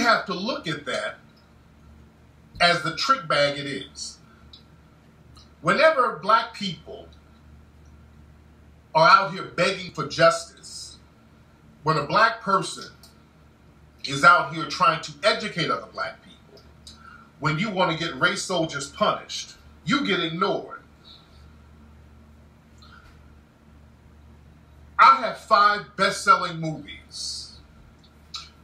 have to look at that as the trick bag it is. Whenever black people are out here begging for justice, when a black person is out here trying to educate other black people, when you want to get race soldiers punished, you get ignored. I have 5 best-selling movies.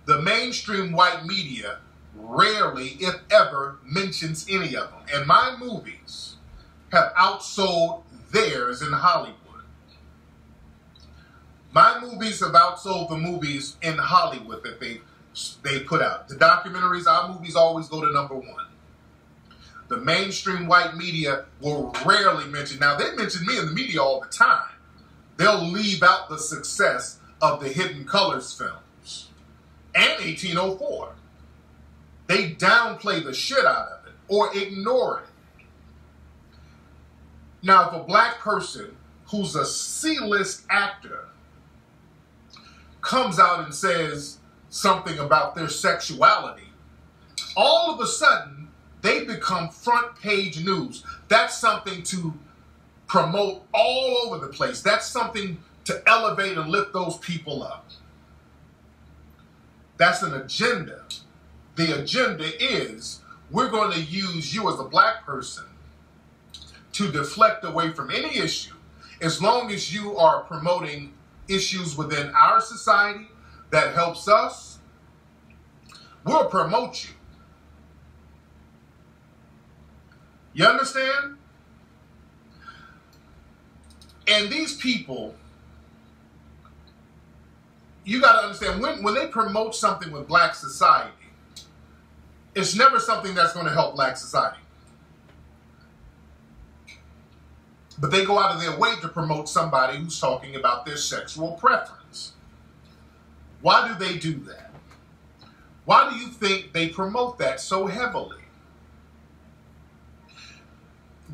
The mainstream white media rarely, if ever, mentions any of them. And my movies have outsold theirs in Hollywood. My movies have outsold the movies in Hollywood that they put out. The documentaries, our movies always go to #1. The mainstream white media will rarely mention. Now, they mention me in the media all the time. They'll leave out the success of the Hidden Colors films and 1804. They downplay the shit out of it or ignore it. Now, if a black person who's a C-list actor comes out and says something about their sexuality, all of a sudden, they become front page news. That's something to promote all over the place. That's something to elevate and lift those people up. That's an agenda. The agenda is we're going to use you as a black person to deflect away from any issue, as long as you are promoting issues within our society that helps us. We'll promote you. You understand? And these people, you got to understand, when they promote something with black society, it's never something that's going to help black society. But they go out of their way to promote somebody who's talking about their sexual preference. Why do they do that? Why do you think they promote that so heavily?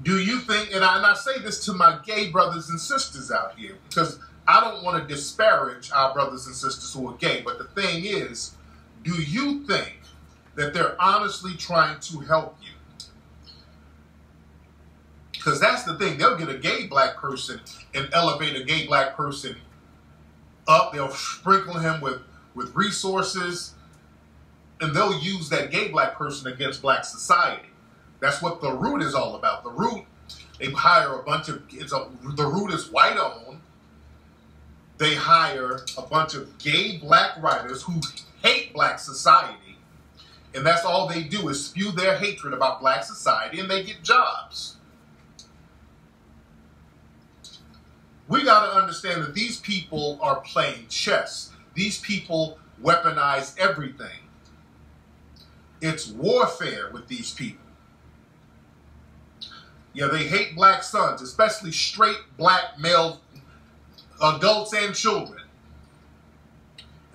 Do you think, and I say this to my gay brothers and sisters out here, because I don't want to disparage our brothers and sisters who are gay, but the thing is, do you think that they're honestly trying to help you? Because that's the thing. They'll get a gay black person and elevate a gay black person up. They'll sprinkle him with resources, and they'll use that gay black person against black society. That's what The Root is all about. The Root, they hire a bunch of, The Root is white owned. They hire a bunch of gay black writers who hate black society. And that's all they do is spew their hatred about black society, and they get jobs. We got to understand that these people are playing chess. These people weaponize everything. It's warfare with these people. Yeah, they hate black sons, especially straight black male adults and children.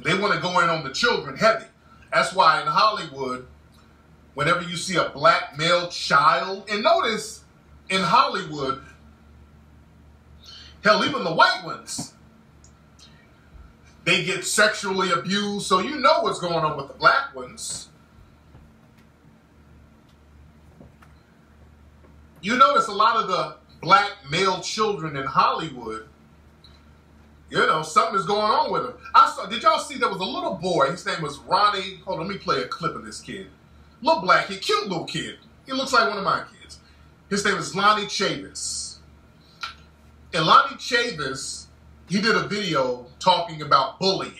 They want to go in on the children heavy. That's why in Hollywood, whenever you see a black male child, and notice in Hollywood, hell, even the white ones, they get sexually abused, so you know what's going on with the black ones. You notice a lot of the black male children in Hollywood, you know, something is going on with them. Did y'all see there was a little boy, his name was Ronnie, hold on, let me play a clip of this kid. Little black kid, cute little kid. He looks like one of my kids. His name is Lonnie Chavis. And Lonnie Chavis, he did a video talking about bullying.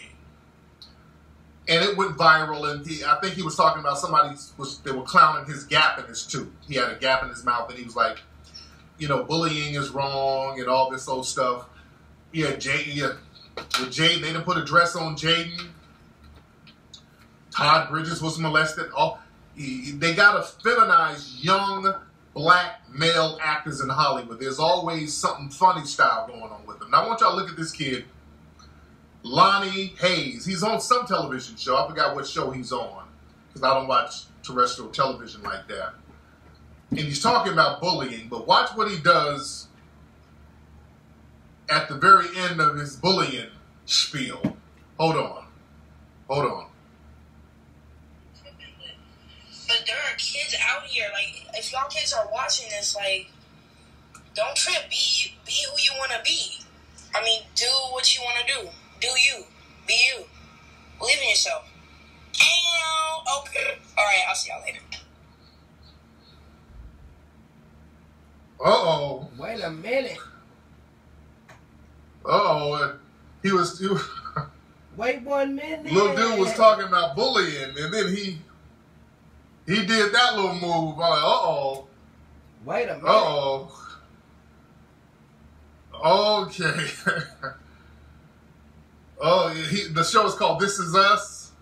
And it went viral, and I think he was talking about they were clowning his gap in his tooth. He had a gap in his mouth, and he was like, you know, bullying is wrong and all this old stuff. Yeah, with Jaden, they didn't put a dress on Jaden. Todd Bridges was molested. They got to feminize young black male actors in Hollywood. There's always something funny style going on with them. Now, I want y'all to look at this kid, Lonnie Hayes. He's on some television show. I forgot what show he's on, because I don't watch terrestrial television like that. And he's talking about bullying, but watch what he does at the very end of his bullying spiel. Hold on. Hold on. But there are kids out here, like, if y'all kids are watching this, like, don't trip. Be who you want to be. I mean, do what you want to do. Do you. Be you. Believe in yourself. Okay. All right, I'll see y'all later. Uh-oh. Wait a minute. Uh-oh. He was Wait 1 minute. little dude was talking about bullying, and then he did that little move. I'm like, uh-oh. Wait a minute. Uh-oh. Okay. Oh, the show is called This Is Us.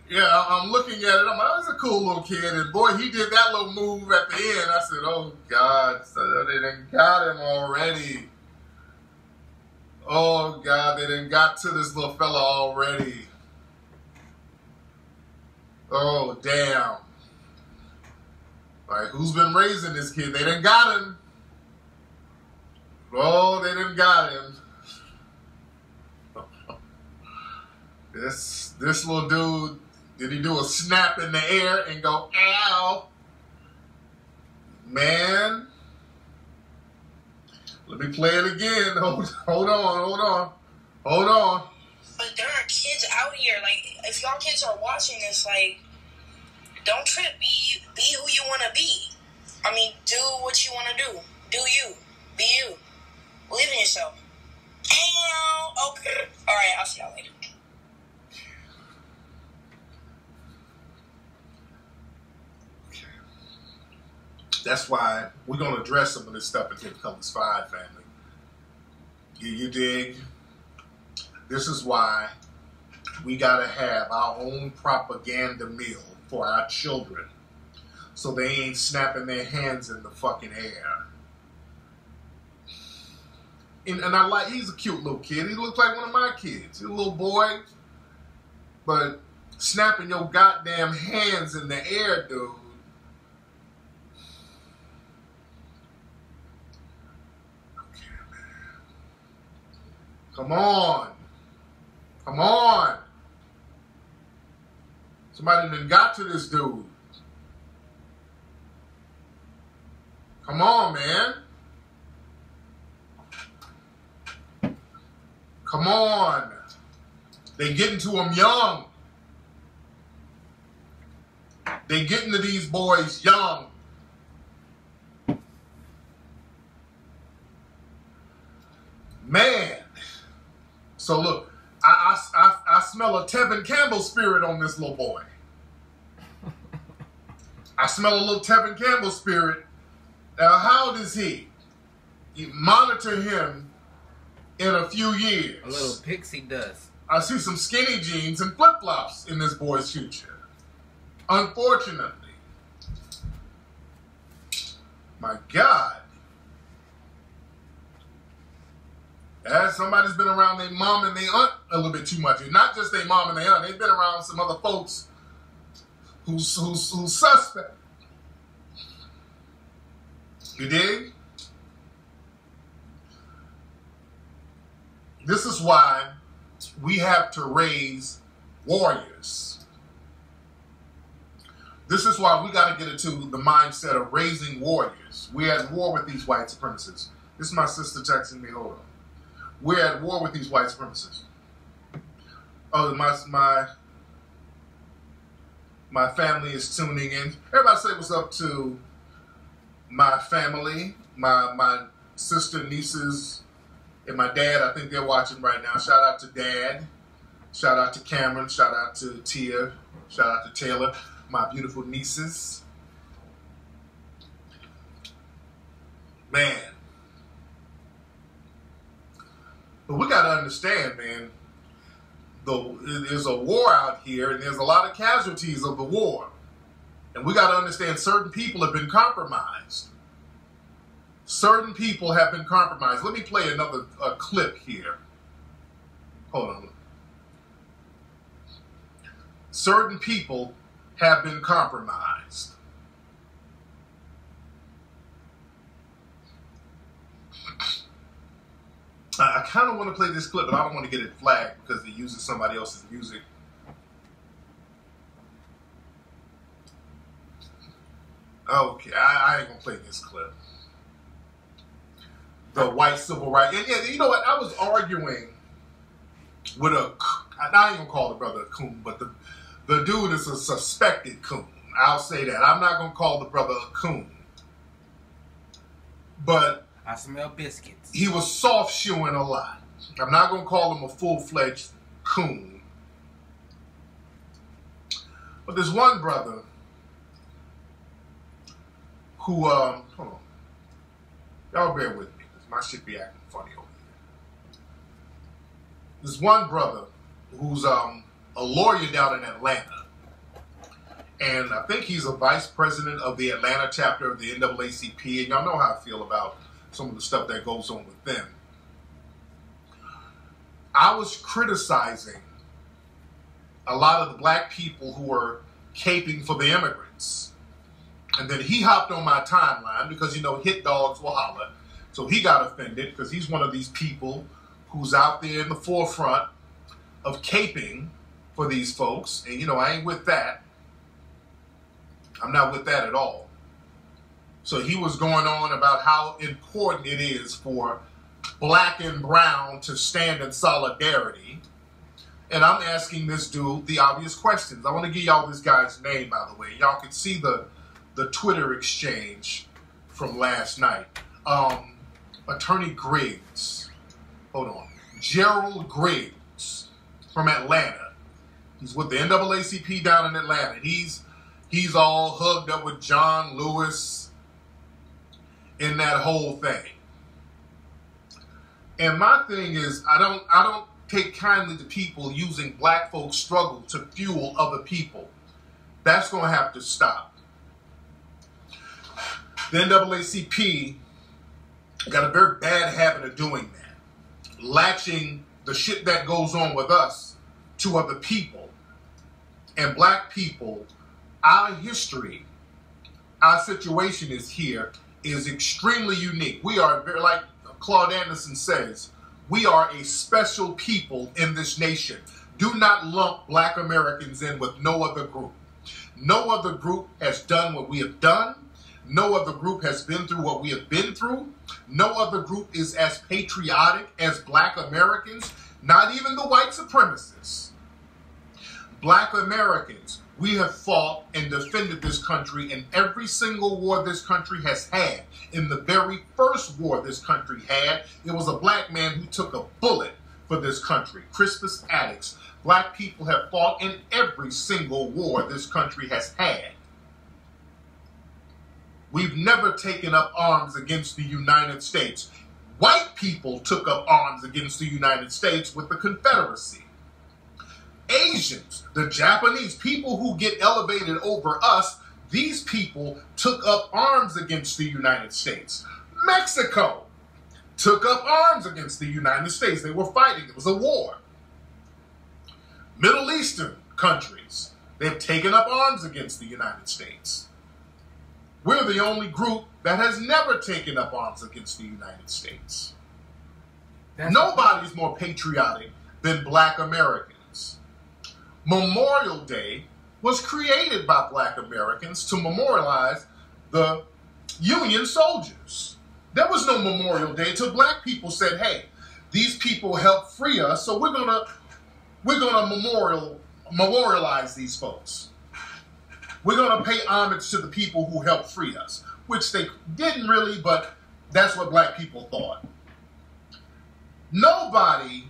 Yeah, I'm looking at it. I'm like, oh, that's a cool little kid. And boy, he did that little move at the end. I said, oh, God. So they done got him already. Oh, God. They done got to this little fella already. Oh, damn. Like, who's been raising this kid? They done got him. Oh, they done got him. This little dude, did he do a snap in the air and go, ow? Man. Let me play it again. Hold on. But there are kids out here, like, if y'all kids are watching this, like, don't trip. Be who you want to be. I mean, do what you want to do. Do you. Be you. Believe in yourself. Okay. All right, I'll see y'all later. That's why we're going to address some of this stuff in Hip Colors 5, family. You dig? This is why we got to have our own propaganda meal for our children so they ain't snapping their hands in the fucking air. And I like, he's a cute little kid. He looks like one of my kids. He's a little boy. But snapping your goddamn hands in the air, dude. Come on. Somebody done got to this dude. Come on, man. Come on. They getting to him young. They getting to these boys young. Man. So look, I smell a Tevin Campbell spirit on this little boy. I smell a little Tevin Campbell spirit. How old is he? You monitor him in a few years. A little pixie dust. I see some skinny jeans and flip-flops in this boy's future. Unfortunately. My God. As somebody's been around their mom and their aunt a little bit too much. And not just their mom and their aunt. They've been around some other folks who's suspect. You dig? This is why we have to raise warriors. This is why we got to get into the mindset of raising warriors. We're at war with these white supremacists. This is my sister texting me. Hold on. We're at war with these white supremacists. Oh, my family is tuning in. Everybody say what's up to my family, my sister, nieces, and my dad. I think they're watching right now. Shout out to Dad. Shout out to Cameron. Shout out to Tia. Shout out to Taylor. My beautiful nieces. Man. But we got to understand, man, there's a war out here, and there's a lot of casualties of the war. And we got to understand certain people have been compromised. Certain people have been compromised. Let me play another clip here. Hold on. Certain people have been compromised. I kind of want to play this clip, but I don't want to get it flagged because it uses somebody else's music. Okay, I ain't gonna play this clip. The white civil rights. And yeah, you know what? I was arguing with I ain't gonna call the brother a coon, but the dude is a suspected coon. I'll say that. I'm not gonna call the brother a coon. But I smell biscuits. he was soft shoeing a lot. I'm not gonna call him a full-fledged coon. But there's one brother who, hold on. Y'all bear with me, because my shit be acting funny over here. There's one brother who's a lawyer down in Atlanta. And I think he's a vice president of the Atlanta chapter of the NAACP. And y'all know how I feel about some of the stuff that goes on with them. I was criticizing a lot of the black people who were caping for the immigrants. And then he hopped on my timeline because, you know, hit dogs will holler. So he got offended because he's one of these people who's out there in the forefront of caping for these folks. And, you know, I ain't with that. I'm not with that at all. So he was going on about how important it is for black and brown to stand in solidarity. And I'm asking this dude the obvious questions. I want to give y'all this guy's name, by the way. Y'all can see the Twitter exchange from last night. Attorney Griggs. Hold on. Gerald Griggs from Atlanta. He's with the NAACP down in Atlanta. He's all hugged up with John Lewis in that whole thing. And my thing is, I don't take kindly to people using black folks' struggle to fuel other people. That's going to have to stop. The NAACP got a very bad habit of doing that. Latching the shit that goes on with us to other people. And black people, our history, our situation is extremely unique. We are very, like Claude Anderson says, we are a special people in this nation. Do not lump black Americans in with no other group. No other group has done what we have done. No other group has been through what we have been through. No other group is as patriotic as black Americans, not even the white supremacists. Black Americans, we have fought and defended this country in every single war this country has had. In the very first war this country had, it was a black man who took a bullet for this country. Crispus Attucks. Black people have fought in every single war this country has had. We've never taken up arms against the United States. White people took up arms against the United States with the Confederacy. Asians, the Japanese, people who get elevated over us, these people took up arms against the United States. Mexico took up arms against the United States. They were fighting. It was a war. Middle Eastern countries, they've taken up arms against the United States. We're the only group that has never taken up arms against the United States. Nobody's more patriotic than black Americans. Memorial Day was created by black Americans to memorialize the Union soldiers. There was no Memorial Day until black people said, hey, these people helped free us, so we're gonna memorialize these folks. We're going to pay homage to the people who helped free us, which they didn't really, but that's what black people thought. Nobody